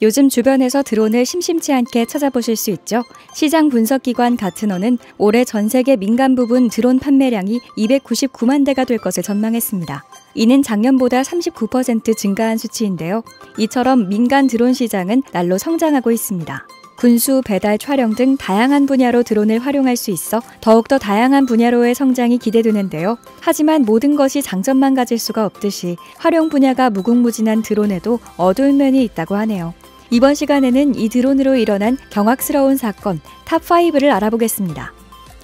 요즘 주변에서 드론을 심심치 않게 찾아보실 수 있죠. 시장 분석기관 가트너는 올해 전 세계 민간 부분 드론 판매량이 299만 대가 될 것을 전망했습니다. 이는 작년보다 39% 증가한 수치인데요. 이처럼 민간 드론 시장은 날로 성장하고 있습니다. 군수, 배달, 촬영 등 다양한 분야로 드론을 활용할 수 있어 더욱더 다양한 분야로의 성장이 기대되는데요. 하지만 모든 것이 장점만 가질 수가 없듯이 활용 분야가 무궁무진한 드론에도 어두운 면이 있다고 하네요. 이번 시간에는 이 드론으로 일어난 경악스러운 사건 탑5를 알아보겠습니다.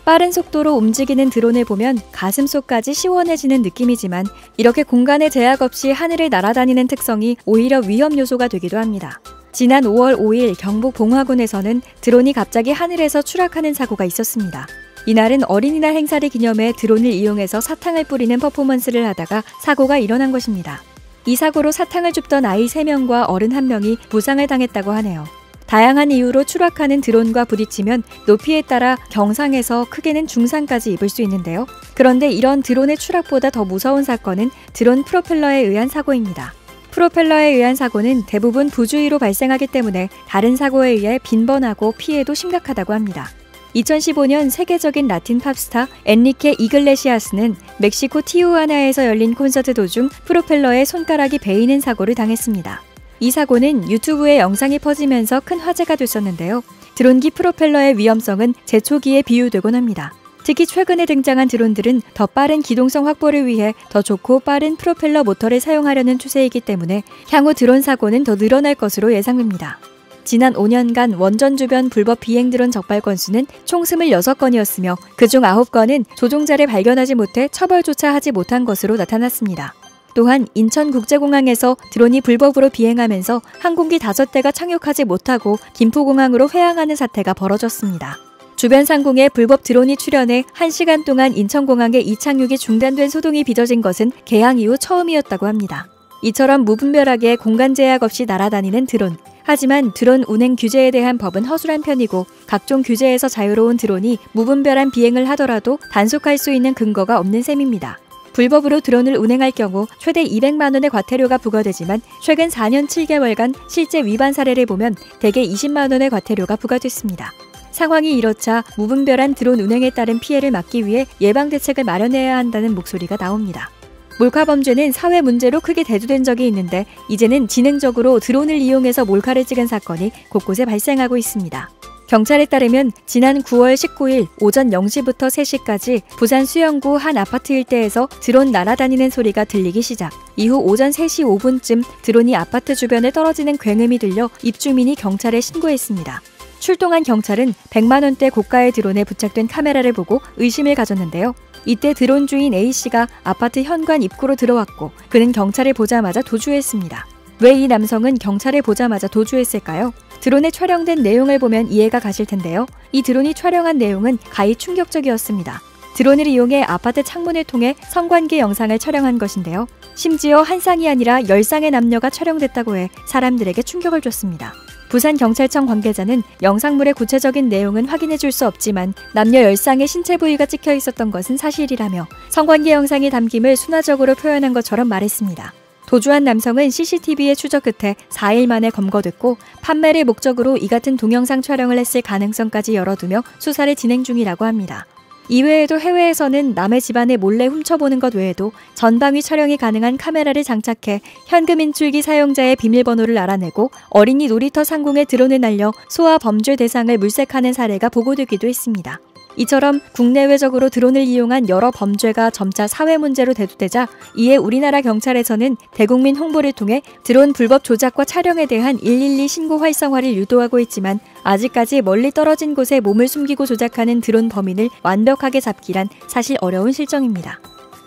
빠른 속도로 움직이는 드론을 보면 가슴속까지 시원해지는 느낌이지만 이렇게 공간의 제약 없이 하늘을 날아다니는 특성이 오히려 위험 요소가 되기도 합니다. 지난 5월 5일 경북 봉화군에서는 드론이 갑자기 하늘에서 추락하는 사고가 있었습니다. 이날은 어린이날 행사를 기념해 드론을 이용해서 사탕을 뿌리는 퍼포먼스를 하다가 사고가 일어난 것입니다. 이 사고로 사탕을 줍던 아이 3명과 어른 1명이 부상을 당했다고 하네요. 다양한 이유로 추락하는 드론과 부딪히면 높이에 따라 경상에서 크게는 중상까지 입을 수 있는데요. 그런데 이런 드론의 추락보다 더 무서운 사건은 드론 프로펠러에 의한 사고입니다. 프로펠러에 의한 사고는 대부분 부주의로 발생하기 때문에 다른 사고에 의해 빈번하고 피해도 심각하다고 합니다. 2015년 세계적인 라틴 팝스타 엔리케 이글레시아스는 멕시코 티후아나에서 열린 콘서트 도중 프로펠러에 손가락이 베이는 사고를 당했습니다. 이 사고는 유튜브에 영상이 퍼지면서 큰 화제가 됐었는데요. 드론기 프로펠러의 위험성은 제초기에 비유되곤 합니다. 특히 최근에 등장한 드론들은 더 빠른 기동성 확보를 위해 더 좋고 빠른 프로펠러 모터를 사용하려는 추세이기 때문에 향후 드론 사고는 더 늘어날 것으로 예상됩니다. 지난 5년간 원전 주변 불법 비행 드론 적발 건수는 총 26건이었으며 그중 9건은 조종자를 발견하지 못해 처벌조차 하지 못한 것으로 나타났습니다. 또한 인천국제공항에서 드론이 불법으로 비행하면서 항공기 5대가 착륙하지 못하고 김포공항으로 회항하는 사태가 벌어졌습니다. 주변 상공에 불법 드론이 출현해 1시간 동안 인천공항의 이착륙이 중단된 소동이 빚어진 것은 개항 이후 처음이었다고 합니다. 이처럼 무분별하게 공간 제약 없이 날아다니는 드론. 하지만 드론 운행 규제에 대한 법은 허술한 편이고 각종 규제에서 자유로운 드론이 무분별한 비행을 하더라도 단속할 수 있는 근거가 없는 셈입니다. 불법으로 드론을 운행할 경우 최대 200만 원의 과태료가 부과되지만 최근 4년 7개월간 실제 위반 사례를 보면 대개 20만 원의 과태료가 부과됐습니다. 상황이 이렇자 무분별한 드론 운행에 따른 피해를 막기 위해 예방 대책을 마련해야 한다는 목소리가 나옵니다. 몰카 범죄는 사회 문제로 크게 대두된 적이 있는데 이제는 지능적으로 드론을 이용해서 몰카를 찍은 사건이 곳곳에 발생하고 있습니다. 경찰에 따르면 지난 9월 19일 오전 0시부터 3시까지 부산 수영구 한 아파트 일대에서 드론 날아다니는 소리가 들리기 시작. 이후 오전 3시 5분쯤 드론이 아파트 주변에 떨어지는 굉음이 들려 입주민이 경찰에 신고했습니다. 출동한 경찰은 100만 원대 고가의 드론에 부착된 카메라를 보고 의심을 가졌는데요. 이때 드론 주인 A씨가 아파트 현관 입구로 들어왔고 그는 경찰을 보자마자 도주했습니다. 왜 이 남성은 경찰을 보자마자 도주했을까요? 드론에 촬영된 내용을 보면 이해가 가실 텐데요. 이 드론이 촬영한 내용은 가히 충격적이었습니다. 드론을 이용해 아파트 창문을 통해 성관계 영상을 촬영한 것인데요. 심지어 한 쌍이 아니라 10쌍의 남녀가 촬영됐다고 해 사람들에게 충격을 줬습니다. 부산경찰청 관계자는 영상물의 구체적인 내용은 확인해 줄 수 없지만 남녀 10쌍의 신체 부위가 찍혀 있었던 것은 사실이라며 성관계 영상의 담김을 순화적으로 표현한 것처럼 말했습니다. 도주한 남성은 CCTV의 추적 끝에 4일 만에 검거됐고 판매를 목적으로 이 같은 동영상 촬영을 했을 가능성까지 열어두며 수사를 진행 중이라고 합니다. 이외에도 해외에서는 남의 집안에 몰래 훔쳐보는 것 외에도 전방위 촬영이 가능한 카메라를 장착해 현금 인출기 사용자의 비밀번호를 알아내고 어린이 놀이터 상공에 드론을 날려 소아 범죄 대상을 물색하는 사례가 보고되기도 했습니다. 이처럼 국내외적으로 드론을 이용한 여러 범죄가 점차 사회 문제로 대두되자 이에 우리나라 경찰에서는 대국민 홍보를 통해 드론 불법 조작과 촬영에 대한 112 신고 활성화를 유도하고 있지만 아직까지 멀리 떨어진 곳에 몸을 숨기고 조작하는 드론 범인을 완벽하게 잡기란 사실 어려운 실정입니다.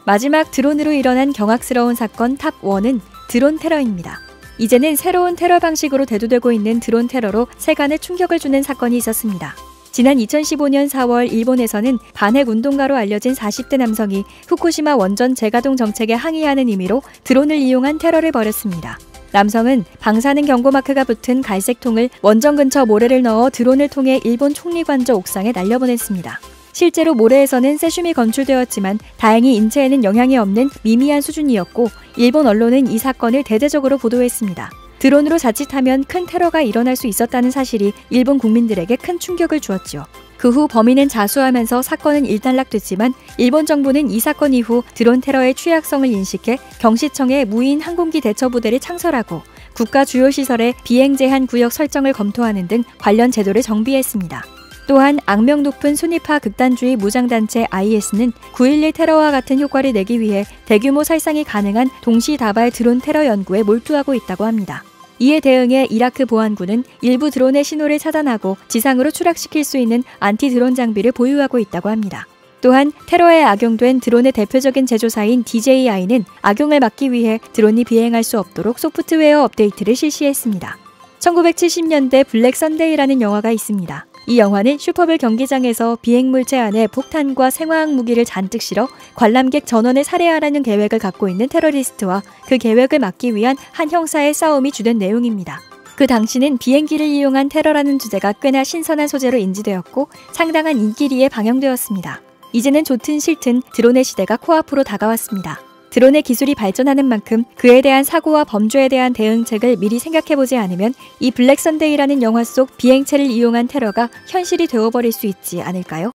마지막 드론으로 일어난 경악스러운 사건 탑1은 드론 테러입니다. 이제는 새로운 테러 방식으로 대두되고 있는 드론 테러로 세간에 충격을 주는 사건이 있었습니다. 지난 2015년 4월 일본에서는 반핵운동가로 알려진 40대 남성이 후쿠시마 원전 재가동 정책에 항의하는 의미로 드론을 이용한 테러를 벌였습니다. 남성은 방사능 경고마크가 붙은 갈색 통을 원전 근처 모래를 넣어 드론을 통해 일본 총리관저 옥상에 날려보냈습니다. 실제로 모래에서는 세슘이 검출되었지만 다행히 인체에는 영향이 없는 미미한 수준이었고 일본 언론은 이 사건을 대대적으로 보도했습니다. 드론으로 자칫하면 큰 테러가 일어날 수 있었다는 사실이 일본 국민들에게 큰 충격을 주었죠. 그 후 범인은 자수하면서 사건은 일단락됐지만 일본 정부는 이 사건 이후 드론 테러의 취약성을 인식해 경시청에 무인 항공기 대처부대를 창설하고 국가 주요 시설의 비행 제한 구역 설정을 검토하는 등 관련 제도를 정비했습니다. 또한 악명 높은 순위파 극단주의 무장단체 IS는 9.11 테러와 같은 효과를 내기 위해 대규모 살상이 가능한 동시다발 드론 테러 연구에 몰두하고 있다고 합니다. 이에 대응해 이라크 보안군은 일부 드론의 신호를 차단하고 지상으로 추락시킬 수 있는 안티 드론 장비를 보유하고 있다고 합니다. 또한 테러에 악용된 드론의 대표적인 제조사인 DJI는 악용을 막기 위해 드론이 비행할 수 없도록 소프트웨어 업데이트를 실시했습니다. 1970년대 블랙 선데이라는 영화가 있습니다. 이 영화는 슈퍼볼 경기장에서 비행물체 안에 폭탄과 생화학 무기를 잔뜩 실어 관람객 전원을 살해하라는 계획을 갖고 있는 테러리스트와 그 계획을 막기 위한 한 형사의 싸움이 주된 내용입니다. 그 당시는 비행기를 이용한 테러라는 주제가 꽤나 신선한 소재로 인지되었고 상당한 인기리에 방영되었습니다. 이제는 좋든 싫든 드론의 시대가 코앞으로 다가왔습니다. 드론의 기술이 발전하는 만큼 그에 대한 사고와 범죄에 대한 대응책을 미리 생각해보지 않으면 이 블랙 선데이라는 영화 속 비행체를 이용한 테러가 현실이 되어버릴 수 있지 않을까요?